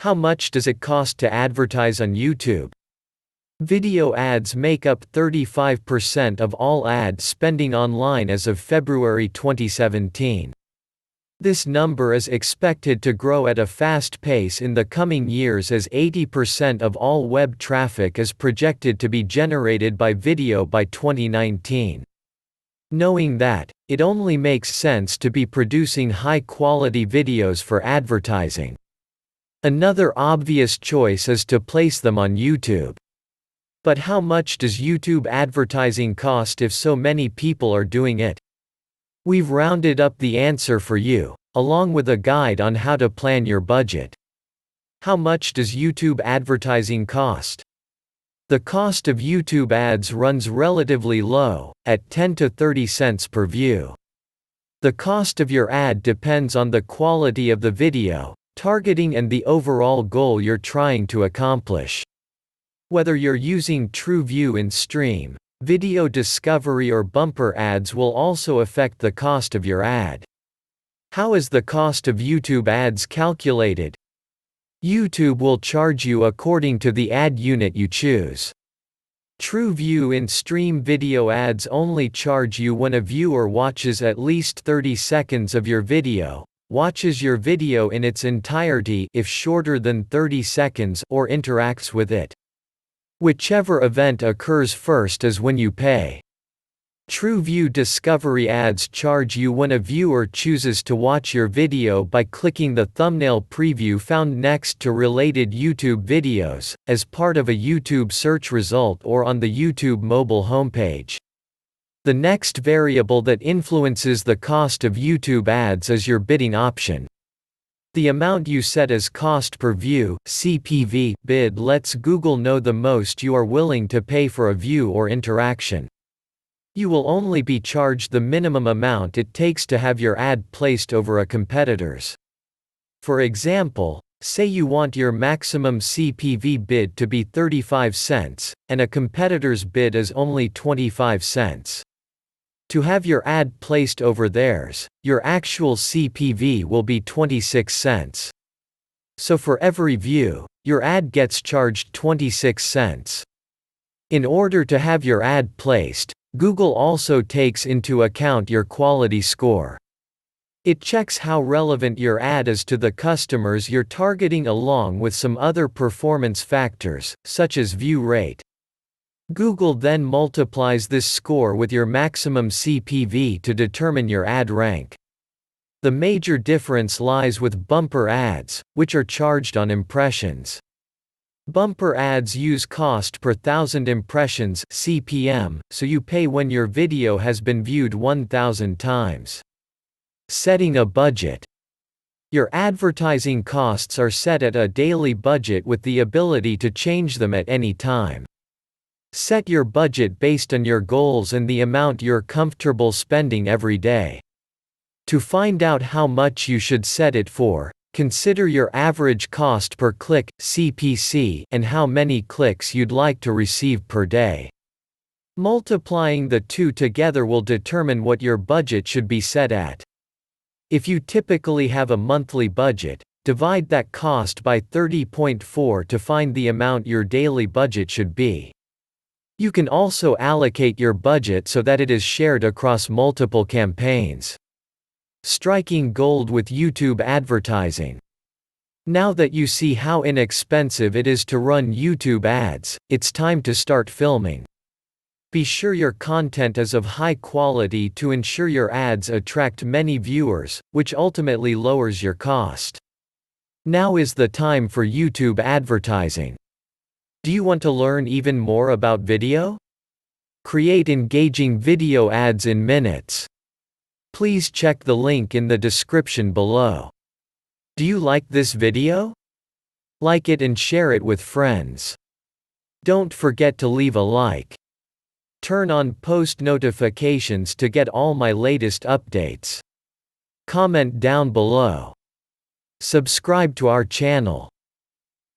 How much does it cost to advertise on YouTube? Video ads make up 35% of all ad spending online as of February 2017. This number is expected to grow at a fast pace in the coming years as 80% of all web traffic is projected to be generated by video by 2019. Knowing that, it only makes sense to be producing high-quality videos for advertising. Another obvious choice is to place them on YouTube. But how much does YouTube advertising cost if so many people are doing it? We've rounded up the answer for you, along with a guide on how to plan your budget. How much does YouTube advertising cost? The cost of YouTube ads runs relatively low, at 10 to 30 cents per view. The cost of your ad depends on the quality of the video, targeting and the overall goal you're trying to accomplish. Whether you're using TrueView in stream, video discovery or bumper ads will also affect the cost of your ad. How is the cost of YouTube ads calculated? YouTube will charge you according to the ad unit you choose. TrueView in-stream video ads only charge you when a viewer watches at least 30 seconds of your video, watches your video in its entirety if shorter than 30 seconds, or interacts with it. Whichever event occurs first is when you pay. TrueView discovery ads charge you when a viewer chooses to watch your video by clicking the thumbnail preview found next to related YouTube videos, as part of a YouTube search result or on the YouTube mobile homepage. The next variable that influences the cost of YouTube ads is your bidding option. The amount you set as cost per view (CPV) bid lets Google know the most you are willing to pay for a view or interaction. You will only be charged the minimum amount it takes to have your ad placed over a competitor's. For example, say you want your maximum CPV bid to be 35 cents, and a competitor's bid is only 25 cents. To have your ad placed over theirs, your actual CPV will be 26 cents. So for every view, your ad gets charged 26 cents. In order to have your ad placed, Google also takes into account your quality score. It checks how relevant your ad is to the customers you're targeting along with some other performance factors, such as view rate. Google then multiplies this score with your maximum CPV to determine your ad rank. The major difference lies with bumper ads, which are charged on impressions. Bumper ads use cost per thousand impressions (CPM), so you pay when your video has been viewed 1,000 times. Setting a budget. Your advertising costs are set at a daily budget with the ability to change them at any time. Set your budget based on your goals and the amount you're comfortable spending every day. To find out how much you should set it for, consider your average cost per click (CPC) and how many clicks you'd like to receive per day. Multiplying the two together will determine what your budget should be set at. If you typically have a monthly budget, divide that cost by 30.4 to find the amount your daily budget should be. You can also allocate your budget so that it is shared across multiple campaigns. Striking gold with YouTube advertising. Now that you see how inexpensive it is to run YouTube ads, it's time to start filming. Be sure your content is of high quality to ensure your ads attract many viewers, which ultimately lowers your cost. Now is the time for YouTube advertising. Do you want to learn even more about video? Create engaging video ads in minutes. Please check the link in the description below. Do you like this video? Like it and share it with friends. Don't forget to leave a like. Turn on post notifications to get all my latest updates. Comment down below. Subscribe to our channel.